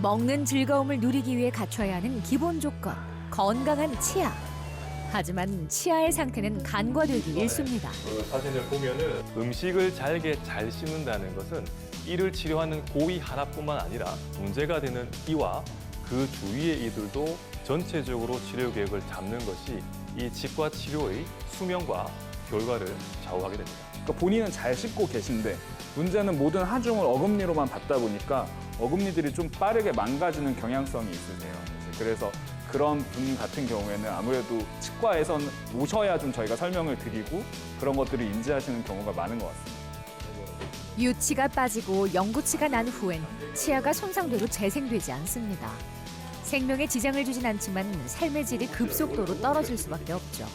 먹는 즐거움을 누리기 위해 갖춰야 하는 기본 조건, 건강한 치아. 하지만 치아의 상태는 간과되기 일쑤입니다. 사진을 보면은 음식을 잘게 잘 씹는다는 것은 이를 치료하는 고의 하나뿐만 아니라 문제가 되는 이와 그 주위의 이들도 전체적으로 치료 계획을 잡는 것이 이 치과 치료의 수명과 결과를 좌우하게 됩니다. 그러니까 본인은 잘 씹고 계신데 문제는 모든 하중을 어금니로만 받다 보니까 어금니들이 좀 빠르게 망가지는 경향성이 있으세요. 그래서 그런 분 같은 경우에는 아무래도 치과에선 오셔야 좀 저희가 설명을 드리고 그런 것들을 인지하시는 경우가 많은 것 같습니다. 유치가 빠지고 영구치가 난 후엔 치아가 손상돼도 재생되지 않습니다. 생명에 지장을 주진 않지만 삶의 질이 급속도로 떨어질 수밖에 없죠.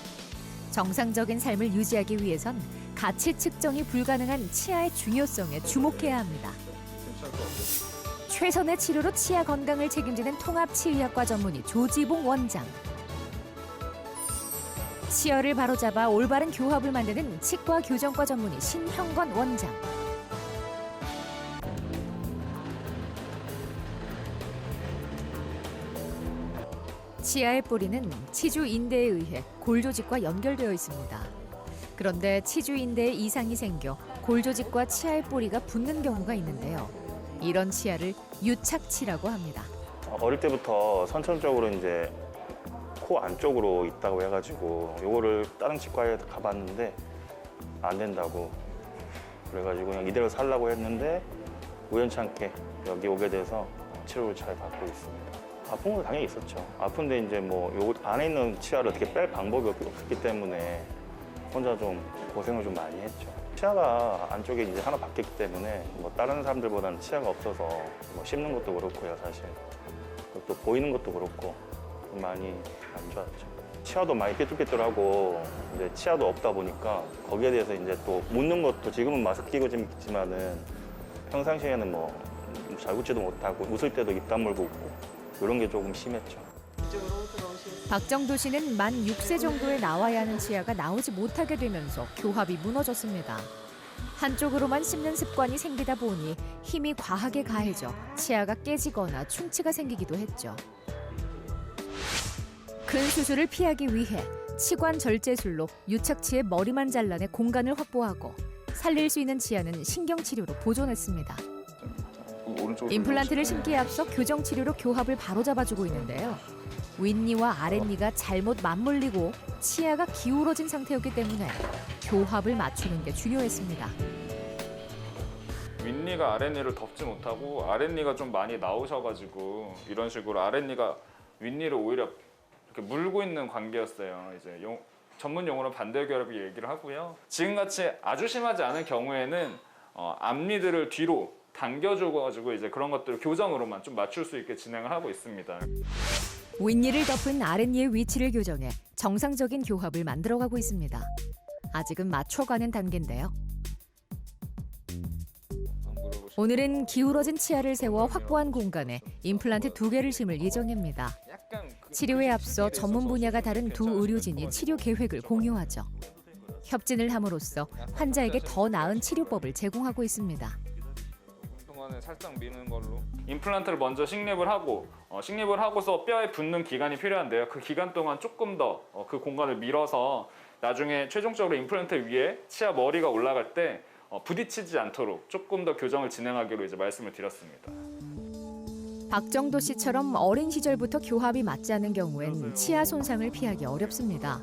정상적인 삶을 유지하기 위해선 가치 측정이 불가능한 치아의 중요성에 주목해야 합니다. 최선의 치료로 치아 건강을 책임지는 통합치의학과 전문의 조지봉 원장. 치어를 바로잡아 올바른 교합을 만드는 치과 교정과 전문의 신형건 원장. 치아의 뿌리는 치주인대에 의해 골조직과 연결되어 있습니다. 그런데 치주인대에 이상이 생겨 골조직과 치아의 뿌리가 붙는 경우가 있는데요. 이런 치아를 유착치라고 합니다. 어릴 때부터 선천적으로 이제 코 안쪽으로 있다고 해가지고 요거를 다른 치과에 가봤는데 안 된다고 그래가지고 그냥 이대로 살라고 했는데 우연찮게 여기 오게 돼서 치료를 잘 받고 있습니다. 아픈 건 당연히 있었죠. 아픈데 이제 뭐 요 안에 있는 치아를 어떻게 뺄 방법이 없기 때문에 혼자 좀 고생을 좀 많이 했죠. 치아가 안쪽에 이제 하나 바뀌었기 때문에 뭐 다른 사람들보다는 치아가 없어서 뭐 씹는 것도 그렇고요, 사실. 또 보이는 것도 그렇고 좀 많이 안 좋았죠. 치아도 많이 삐뚤삐뚤하고 이제 치아도 없다 보니까 거기에 대해서 이제 또 묻는 것도 지금은 마스크 끼고 좀 있지만은 평상시에는 뭐 잘 웃지도 못하고 웃을 때도 입 다물고 웃고 이런 게 조금 심했죠. 박정도 씨는 만 6세 정도에 나와야 하는 치아가 나오지 못하게 되면서 교합이 무너졌습니다. 한쪽으로만 씹는 습관이 생기다 보니 힘이 과하게 가해져 치아가 깨지거나 충치가 생기기도 했죠. 큰 수술을 피하기 위해 치관 절제술로 유착치의 머리만 잘라내 공간을 확보하고 살릴 수 있는 치아는 신경치료로 보존했습니다. 임플란트를 심기에 앞서 교정치료로 교합을 바로잡아주고 있는데요. 윗니와 아랫니가 잘못 맞물리고 치아가 기울어진 상태였기 때문에 교합을 맞추는 게 중요했습니다. 윗니가 아랫니를 덮지 못하고 아랫니가 좀 많이 나오셔가지고 이런 식으로 아랫니가 윗니를 오히려 이렇게 물고 있는 관계였어요. 이제 전문 용어로 반대결합을 얘기를 하고요. 지금같이 아주 심하지 않은 경우에는 앞니들을 뒤로 당겨줘가지고 이제 그런 것들을 교정으로만 좀 맞출 수 있게 진행을 하고 있습니다. 윗니를 덮은 아랫니의 위치를 교정해 정상적인 교합을 만들어가고 있습니다. 아직은 맞춰가는 단계인데요. 오늘은 기울어진 치아를 세워 확보한 공간에 임플란트 2개를 심을 예정입니다. 치료에 앞서 전문 분야가 다른 두 의료진이 치료 계획을 공유하죠. 협진을 함으로써 환자에게 더 나은 치료법을 제공하고 있습니다. 살짝 미는 걸로 임플란트를 먼저 식립을 하고 식립을 하고서 뼈에 붙는 기간이 필요한데요. 그 기간 동안 조금 더 그 공간을 밀어서 나중에 최종적으로 임플란트 위에 치아 머리가 올라갈 때 부딪히지 않도록 조금 더 교정을 진행하기로 이제 말씀을 드렸습니다. 박정도 씨처럼 어린 시절부터 교합이 맞지 않는 경우엔 치아 손상을 피하기 어렵습니다.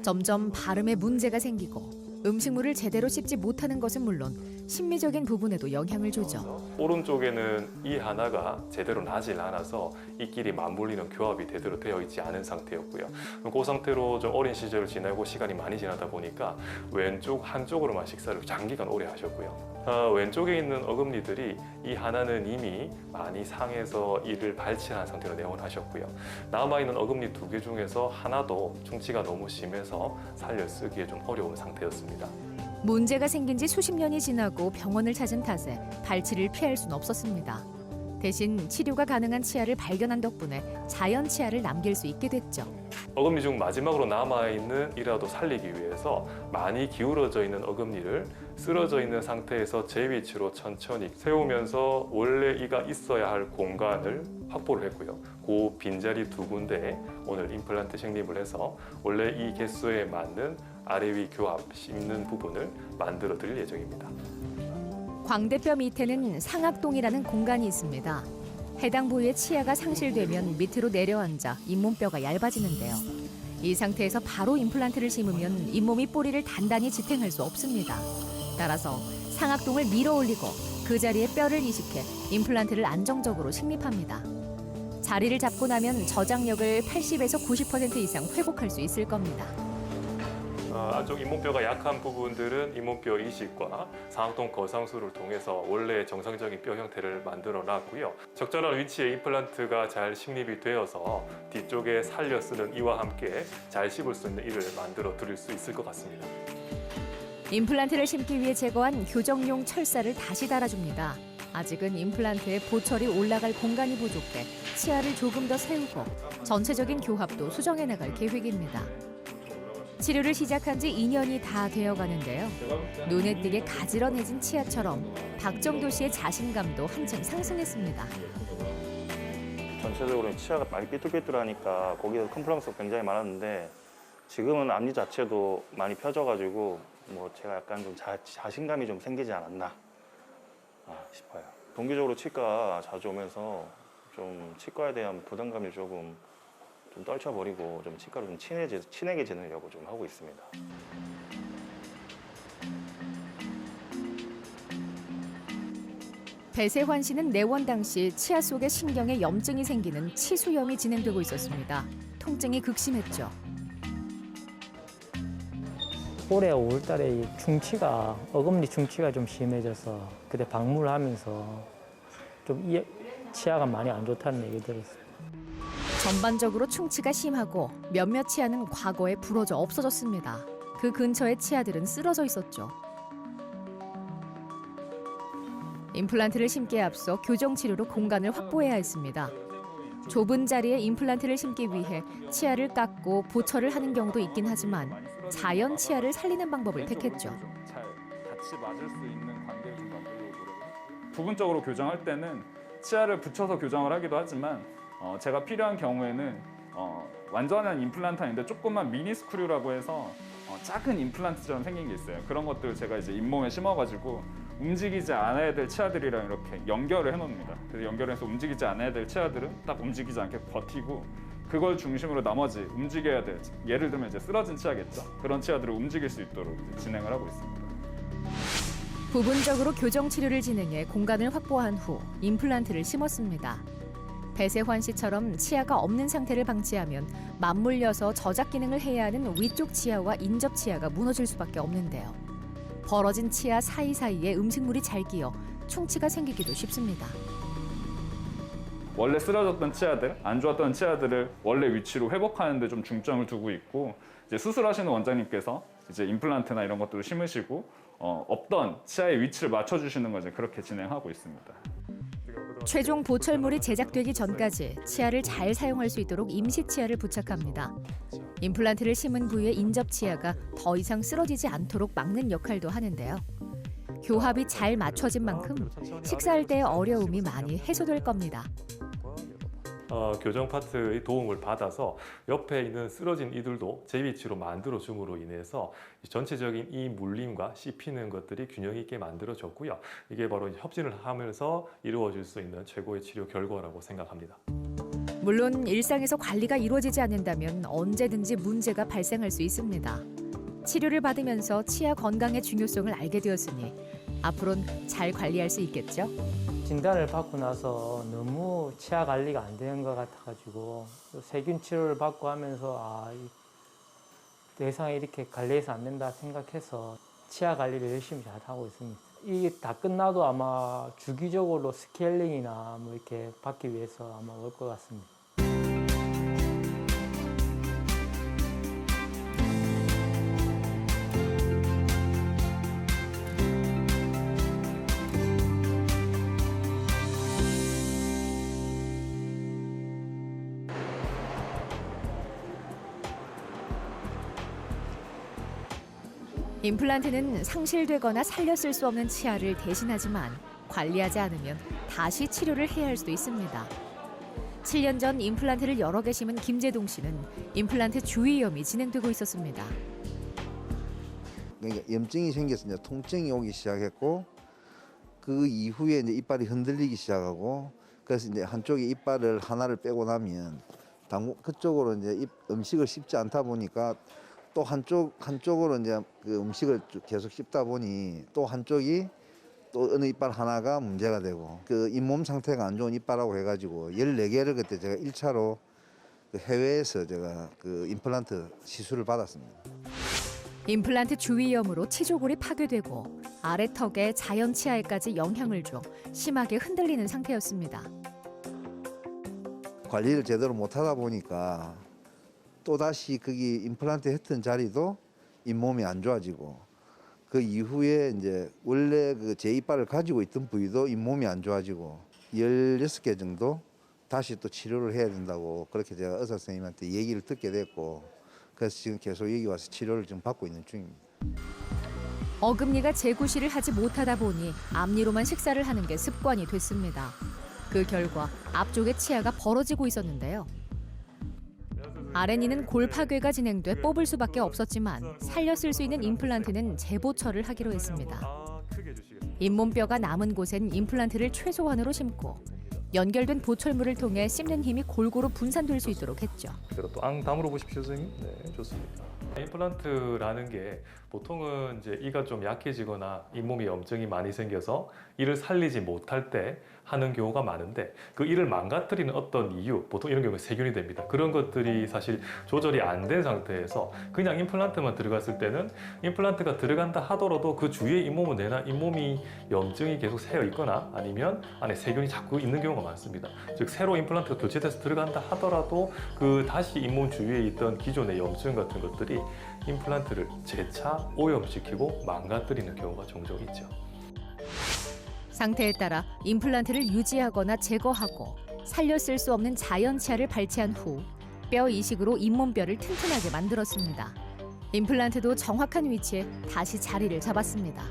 점점 발음에 문제가 생기고 음식물을 제대로 씹지 못하는 것은 물론 심미적인 부분에도 영향을 주죠. 오른쪽에는 이 하나가 제대로 나질 않아서 이끼리 맞물리는 교합이 제대로 되어 있지 않은 상태였고요. 그 상태로 좀 어린 시절을 지나고 시간이 많이 지나다 보니까 왼쪽 한쪽으로만 식사를 장기간 오래 하셨고요. 왼쪽에 있는 어금니들이 이 하나는 이미 많이 상해서 이를 발치한 상태로 내원하셨고요. 남아있는 어금니 2개 중에서 하나도 충치가 너무 심해서 살려 쓰기에 좀 어려운 상태였습니다. 문제가 생긴 지 수십 년이 지나고 병원을 찾은 탓에 발치를 피할 수는 없었습니다. 대신 치료가 가능한 치아를 발견한 덕분에 자연 치아를 남길 수 있게 됐죠. 어금니 중 마지막으로 남아있는 이라도 살리기 위해서 많이 기울어져 있는 어금니를 쓰러져 있는 상태에서 제 위치로 천천히 세우면서 원래 이가 있어야 할 공간을 확보를 했고요. 그 빈자리 두 군데에 오늘 임플란트 식립을 해서 원래 이 개수에 맞는 아래 위 교합 씹는 부분을 만들어 드릴 예정입니다. 광대뼈 밑에는 상악동이라는 공간이 있습니다. 해당 부위의 치아가 상실되면 밑으로 내려앉아 잇몸뼈가 얇아지는데요. 이 상태에서 바로 임플란트를 심으면 잇몸이 뿌리를 단단히 지탱할 수 없습니다. 따라서 상악동을 밀어 올리고 그 자리에 뼈를 이식해 임플란트를 안정적으로 식립합니다. 자리를 잡고 나면 저장력을 80에서 90% 이상 회복할 수 있을 겁니다. 안쪽 잇몸뼈가 약한 부분들은 잇몸뼈 이식과 상악동 거상술을 통해서 원래 정상적인 뼈 형태를 만들어 놨고요. 적절한 위치에 임플란트가 잘 식립이 되어서 뒤쪽에 살려 쓰는 이와 함께 잘 씹을 수 있는 이를 만들어 드릴 수 있을 것 같습니다. 임플란트를 심기 위해 제거한 교정용 철사를 다시 달아줍니다. 아직은 임플란트에 보철이 올라갈 공간이 부족해 치아를 조금 더 세우고 전체적인 교합도 수정해 나갈 계획입니다. 치료를 시작한 지 2년이 다 되어가는데요. 눈에 띄게 가지런해진 치아처럼 박정도 씨의 자신감도 한층 상승했습니다. 전체적으로 치아가 많이 삐뚤삐뚤하니까 거기서 컴플렉스가 굉장히 많았는데 지금은 앞니 자체도 많이 펴져가지고 뭐 제가 약간 좀 자신감이 좀 생기지 않았나 싶어요. 동기적으로 치과 자주 오면서 좀 치과에 대한 부담감이 좀 떨쳐버리고 좀 치과로 좀 친하게 지내려고 좀 하고 있습니다. 배세환 씨는 내원 당시 치아 속에 신경에 염증이 생기는 치수염이 진행되고 있었습니다. 통증이 극심했죠. 올해 5월달에 어금니 충치가 좀 심해져서 그때 방문을 하면서 좀 치아가 많이 안 좋다는 얘기 들었어요. 전반적으로 충치가 심하고 몇몇 치아는 과거에 부러져 없어졌습니다. 그 근처의 치아들은 쓰러져 있었죠. 임플란트를 심기에 앞서 교정 치료로 공간을 확보해야 했습니다. 좁은 자리에 임플란트를 심기 위해 치아를 깎고 보철을 하는 경우도 있긴 하지만 자연 치아를 살리는 방법을 택했죠. 잘 같이 맞을 수 있는 관계를 좀 만들려고 노력을 부분적으로 교정할 때는 치아를 붙여서 교정을 하기도 하지만 제가 필요한 경우에는 완전한 임플란트 아닌데 조그만 미니 스크류라고 해서 작은 임플란트처럼 생긴 게 있어요. 그런 것들을 제가 이제 잇몸에 심어가지고 움직이지 않아야 될 치아들이랑 이렇게 연결을 해놓습니다. 그래서 연결해서 움직이지 않아야 될 치아들은 딱 움직이지 않게 버티고 그걸 중심으로 나머지 움직여야 될, 예를 들면 이제 쓰러진 치아겠죠. 그런 치아들을 움직일 수 있도록 진행을 하고 있습니다. 부분적으로 교정 치료를 진행해 공간을 확보한 후 임플란트를 심었습니다. 배세환 씨처럼 치아가 없는 상태를 방치하면 맞물려서 저작 기능을 해야 하는 위쪽 치아와 인접 치아가 무너질 수밖에 없는데요. 벌어진 치아 사이사이에 음식물이 잘 끼어 충치가 생기기도 쉽습니다. 원래 쓰러졌던 치아들, 안 좋았던 치아들을 원래 위치로 회복하는 데 좀 중점을 두고 있고 이제 수술하시는 원장님께서 이제 임플란트나 이런 것들을 심으시고 없던 치아의 위치를 맞춰주시는 걸 이제 그렇게 진행하고 있습니다. 최종 보철물이 제작되기 전까지 치아를 잘 사용할 수 있도록 임시 치아를 부착합니다. 임플란트를 심은 부위의 인접 치아가 더 이상 쓰러지지 않도록 막는 역할도 하는데요. 교합이 잘 맞춰진 만큼 식사할 때의 어려움이 많이 해소될 겁니다. 교정 파트의 도움을 받아서 옆에 있는 쓰러진 이들도 제 위치로 만들어 줌으로 인해서 전체적인 이 물림과 씹히는 것들이 균형 있게 만들어졌고요. 이게 바로 협진을 하면서 이루어질 수 있는 최고의 치료 결과라고 생각합니다. 물론 일상에서 관리가 이루어지지 않는다면 언제든지 문제가 발생할 수 있습니다. 치료를 받으면서 치아 건강의 중요성을 알게 되었으니 앞으로는 잘 관리할 수 있겠죠? 진단을 받고 나서 너무 치아 관리가 안 되는 것 같아가지고 세균 치료를 받고 하면서 더 이상 이렇게 관리해서 안 된다 생각해서 치아 관리를 열심히 잘 하고 있습니다. 이게 다 끝나도 아마 주기적으로 스케일링이나 뭐 이렇게 받기 위해서 아마 올 것 같습니다. 임플란트는 상실되거나 살려 쓸 수 없는 치아를 대신하지만 관리하지 않으면 다시 치료를 해야 할 수도 있습니다. 7년 전 임플란트를 여러 개 심은 김재동 씨는 임플란트 주위염이 진행되고 있었습니다. 그러니까 염증이 생겨서 이제 통증이 오기 시작했고 그 이후에 이제 이빨이 흔들리기 시작하고 그래서 이제 한쪽에 이빨을 하나를 빼고 나면 그쪽으로 이제 음식을 씹지 않다 보니까 또 한쪽으로 이제 그 음식을 계속 씹다 보니 또 한쪽이 또 어느 이빨 하나가 문제가 되고 그 잇몸 상태가 안 좋은 이빨하고 해가지고 14개를 그때 제가 1차로 그 해외에서 제가 그 임플란트 시술을 받았습니다. 임플란트 주위염으로 치조골이 파괴되고 아래턱에 자연 치아에까지 영향을 줘 심하게 흔들리는 상태였습니다. 관리를 제대로 못하다 보니까 또다시 거기 임플란트 했던 자리도 잇몸이 안 좋아지고 그 이후에 이제 원래 그 제 이빨을 가지고 있던 부위도 잇몸이 안 좋아지고 16개 정도 다시 또 치료를 해야 된다고 그렇게 제가 의사 선생님한테 얘기를 듣게 됐고 그래서 지금 계속 여기 와서 치료를 지금 받고 있는 중입니다. 어금니가 재구실을 하지 못하다 보니 앞니로만 식사를 하는 게 습관이 됐습니다. 그 결과 앞쪽의 치아가 벌어지고 있었는데요. 아랫니는 골 파괴가 진행돼 뽑을 수밖에 없었지만 살려 쓸 수 있는 임플란트는 재보철을 하기로 했습니다. 잇몸뼈가 남은 곳엔 임플란트를 최소한으로 심고 연결된 보철물을 통해 씹는 힘이 골고루 분산될 수 있도록 했죠. 그대로 또 앙 다물어 보십시오, 선생님. 네, 좋습니다. 임플란트라는 게 보통은 이제 이가 좀 약해지거나 잇몸에 염증이 많이 생겨서 이를 살리지 못할 때 하는 경우가 많은데 그 이를 망가뜨리는 어떤 이유, 보통 이런 경우는 세균이 됩니다. 그런 것들이 사실 조절이 안 된 상태에서 그냥 임플란트만 들어갔을 때는 임플란트가 들어간다 하더라도 그 주위에 잇몸은 내나 잇몸이 염증이 계속 새어 있거나 아니면 안에 세균이 자꾸 있는 경우가 많습니다. 즉 새로 임플란트가 교체돼서 들어간다 하더라도 그 다시 잇몸 주위에 있던 기존의 염증 같은 것들이 임플란트를 재차 오염시키고 망가뜨리는 경우가 종종 있죠. 상태에 따라 임플란트를 유지하거나 제거하고 살려 쓸 수 없는 자연 치아를 발치한 후 뼈 이식으로 잇몸뼈를 튼튼하게 만들었습니다. 임플란트도 정확한 위치에 다시 자리를 잡았습니다.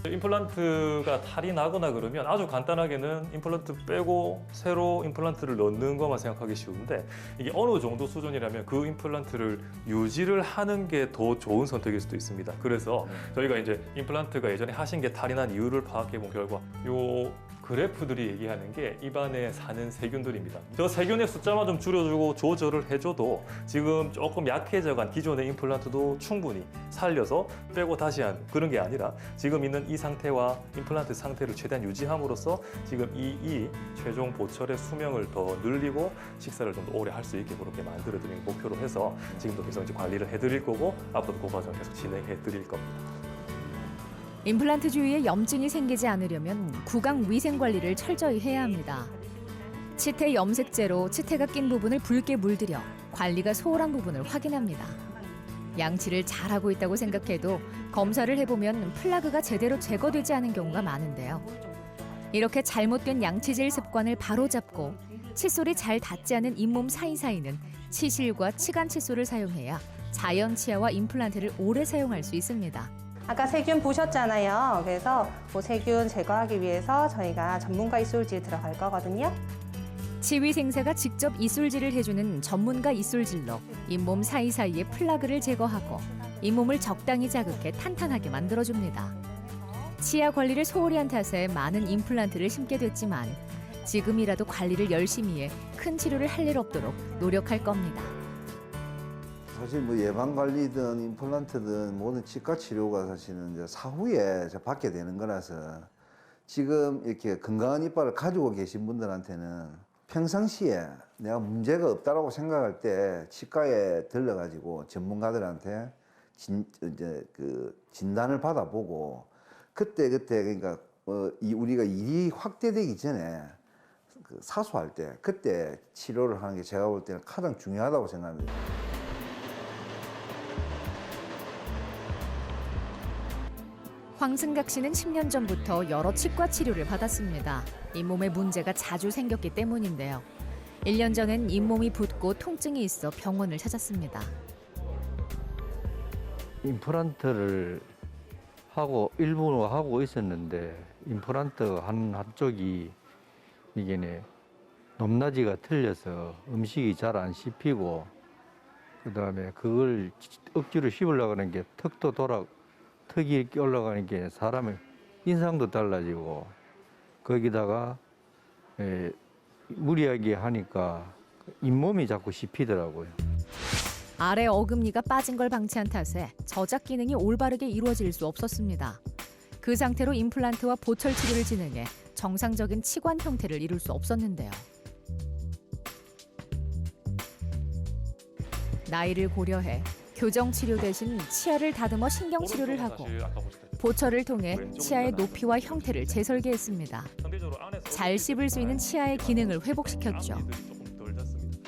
임플란트가 탈이 나거나 그러면 아주 간단하게는 임플란트 빼고 새로 임플란트를 넣는 것만 생각하기 쉬운데 이게 어느 정도 수준이라면 그 임플란트를 유지를 하는 게 더 좋은 선택일 수도 있습니다. 그래서 저희가 이제 임플란트가 예전에 하신 게 탈이 난 이유를 파악해 본 결과 요 그래프들이 얘기하는 게 입안에 사는 세균들입니다. 저 세균의 숫자만 좀 줄여주고 조절을 해줘도 지금 조금 약해져간 기존의 임플란트도 충분히 살려서 빼고 다시 한 그런 게 아니라 지금 있는 이 상태와 임플란트 상태를 최대한 유지함으로써 지금 이 최종 보철의 수명을 더 늘리고 식사를 좀 더 오래 할 수 있게 그렇게 만들어드리는 목표로 해서 지금도 계속 이제 관리를 해드릴 거고 앞으로도 그 과정 계속 진행해드릴 겁니다. 임플란트 주위에 염증이 생기지 않으려면 구강 위생 관리를 철저히 해야 합니다. 치태 염색제로 치태가 낀 부분을 붉게 물들여 관리가 소홀한 부분을 확인합니다. 양치를 잘하고 있다고 생각해도 검사를 해보면 플라그가 제대로 제거되지 않은 경우가 많은데요. 이렇게 잘못된 양치질 습관을 바로잡고 칫솔이 잘 닿지 않은 잇몸 사이사이는 치실과 치간 칫솔을 사용해야 자연 치아와 임플란트를 오래 사용할 수 있습니다. 아까 세균 보셨잖아요. 그래서 그 세균 제거하기 위해서 저희가 전문가 이솔질 들어갈 거거든요. 치위 생사가 직접 이솔질을 해주는 전문가 이솔질로 잇몸 사이사이의 플라그를 제거하고 잇몸을 적당히 자극해 탄탄하게 만들어줍니다. 치아 관리를 소홀히 한 탓에 많은 임플란트를 심게 됐지만 지금이라도 관리를 열심히 해 큰 치료를 할 일 없도록 노력할 겁니다. 사실 뭐 예방 관리든 임플란트든 모든 치과 치료가 사실은 이제 사후에 받게 되는 거라서 지금 이렇게 건강한 이빨을 가지고 계신 분들한테는 평상시에 내가 문제가 없다라고 생각할 때 치과에 들러가지고 전문가들한테 이제 그 진단을 받아보고 그때 그러니까 우리가 일이 확대되기 전에 그 사소할 때 그때 치료를 하는 게 제가 볼 때는 가장 중요하다고 생각합니다. 황승각 씨는 10년 전부터 여러 치과 치료를 받았습니다. 잇몸에 문제가 자주 생겼기 때문인데요. 1년 전엔 잇몸이 붓고 통증이 있어 병원을 찾았습니다. 임플란트를 일부러 하고 있었는데 임플란트 한쪽이 이게 높낮이가 틀려서 음식이 잘 안 씹히고 그다음에 그걸 억지로 씹으려고 하는 게 턱이 이렇게 올라가는 게 사람의 인상도 달라지고 거기다가 무리하게 하니까 잇몸이 자꾸 씹히더라고요. 아래 어금니가 빠진 걸 방치한 탓에 저작 기능이 올바르게 이루어질 수 없었습니다. 그 상태로 임플란트와 보철 치료를 진행해 정상적인 치관 형태를 이룰 수 없었는데요. 나이를 고려해 교정 치료 대신 치아를 다듬어 신경 치료를 하고 보철을 통해 치아의 높이와 형태를 재설계했습니다. 잘 씹을 수 있는 치아의 기능을 회복시켰죠.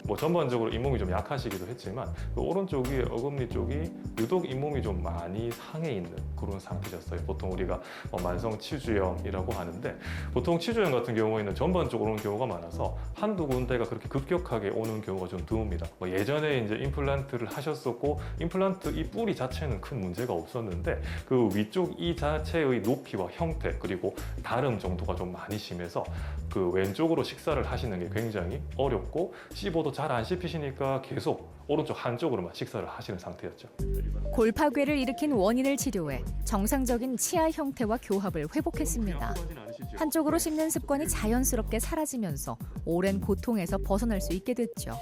뭐 전반적으로 잇몸이 좀 약하시기도 했지만 그 오른쪽이 어금니 쪽이 유독 잇몸이 좀 많이 상해 있는 그런 상태셨어요. 보통 우리가 만성 치주염이라고 하는데 보통 치주염 같은 경우에는 전반적으로 오는 경우가 많아서 한두 군데가 그렇게 급격하게 오는 경우가 좀 드뭅니다. 예전에 이제 임플란트를 하셨었고 임플란트 이 뿌리 자체는 큰 문제가 없었는데 그 위쪽 이 자체의 높이와 형태 그리고 다름 정도가 좀 많이 심해서 그 왼쪽으로 식사를 하시는 게 굉장히 어렵고 씹어도 잘 안 씹히시니까 계속 오른쪽 한쪽으로만 식사를 하시는 상태였죠. 골파괴를 일으킨 원인을 치료해 정상적인 치아 형태와 교합을 회복했습니다. 한쪽으로 씹는 습관이 자연스럽게 사라지면서 오랜 고통에서 벗어날 수 있게 됐죠.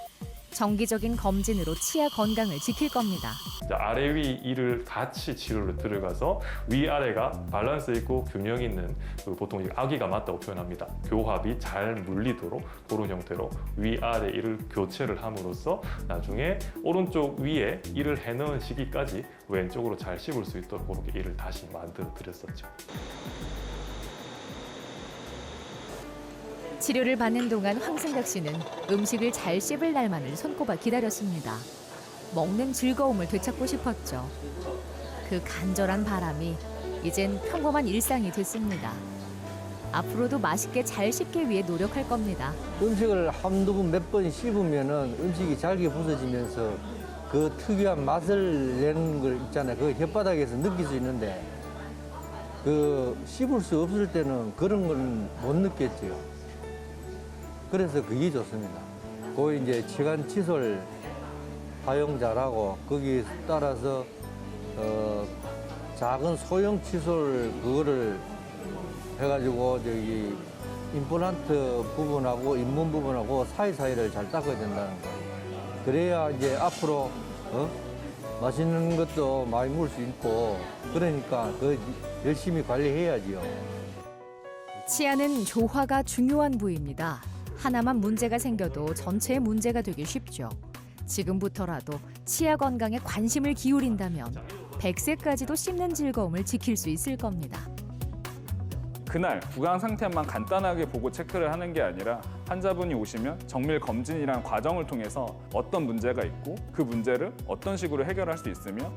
정기적인 검진으로 치아 건강을 지킬 겁니다. 아래 위 이를 같이 치료를 들어가서 위아래가 밸런스 있고 균형 있는 보통 아기가 맞다고 표현합니다. 교합이 잘 물리도록 그런 형태로 위아래 이를 교체를 함으로써 나중에 오른쪽 위에 이를 해넣은 시기까지 왼쪽으로 잘 씹을 수 있도록 그렇게 이를 다시 만들어 드렸었죠. 치료를 받는 동안 황승각 씨는 음식을 잘 씹을 날만을 손꼽아 기다렸습니다. 먹는 즐거움을 되찾고 싶었죠. 그 간절한 바람이 이젠 평범한 일상이 됐습니다. 앞으로도 맛있게 잘 씹기 위해 노력할 겁니다. 음식을 한두 번 몇 번 씹으면은 음식이 잘게 부서지면서 그 특유한 맛을 내는 걸 있잖아요. 그 혓바닥에서 느낄 수 있는데 그 씹을 수 없을 때는 그런 건 못 느꼈죠. 그래서 그게 좋습니다. 그 이제 치관 칫솔 사용 잘하고 거기에 따라서 작은 소형 칫솔 그거를 해가지고 저기 임플란트 부분하고 잇몸 부분하고 사이사이를 잘 닦아야 된다는 거. 그래야 이제 앞으로 맛있는 것도 많이 먹을 수 있고 그러니까 그 열심히 관리해야지요. 치아는 조화가 중요한 부위입니다. 하나만 문제가 생겨도 전체의 문제가 되기 쉽죠. 지금부터라도 치아 건강에 관심을 기울인다면 100세까지도 씹는 즐거움을 지킬 수 있을 겁니다. 그날 구강 상태만 간단하게 보고 체크를 하는 게 아니라 환자분이 오시면 정밀 검진이라는 과정을 통해서 어떤 문제가 있고 그 문제를 어떤 식으로 해결할 수 있으며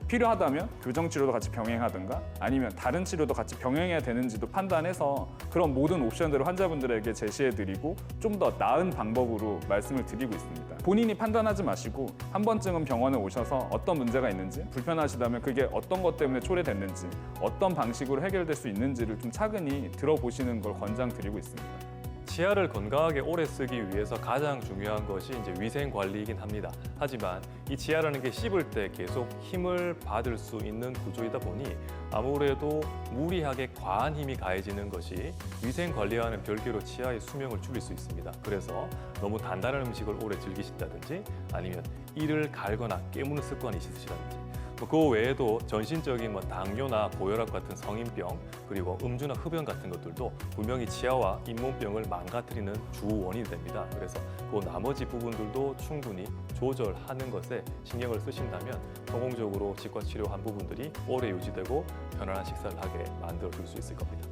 필요하다면 교정 치료도 같이 병행하든가 아니면 다른 치료도 같이 병행해야 되는지도 판단해서 그런 모든 옵션들을 환자분들에게 제시해드리고 좀 더 나은 방법으로 말씀을 드리고 있습니다. 본인이 판단하지 마시고 한 번쯤은 병원에 오셔서 어떤 문제가 있는지 불편하시다면 그게 어떤 것 때문에 초래됐는지 어떤 방식으로 해결될 수 있는지를 좀 차근히 들어보시는 걸 권장드리고 있습니다. 치아를 건강하게 오래 쓰기 위해서 가장 중요한 것이 이제 위생 관리이긴 합니다. 하지만 이 치아라는 게 씹을 때 계속 힘을 받을 수 있는 구조이다 보니 아무래도 무리하게 과한 힘이 가해지는 것이 위생 관리와는 별개로 치아의 수명을 줄일 수 있습니다. 그래서 너무 단단한 음식을 오래 즐기신다든지 아니면 이를 갈거나 깨무는 습관이 있으시다든지 그 외에도 전신적인 당뇨나 고혈압 같은 성인병 그리고 음주나 흡연 같은 것들도 분명히 치아와 잇몸병을 망가뜨리는 주 원인이 됩니다. 그래서 그 나머지 부분들도 충분히 조절하는 것에 신경을 쓰신다면 성공적으로 치과 치료한 부분들이 오래 유지되고 편안한 식사를 하게 만들어 줄 수 있을 겁니다.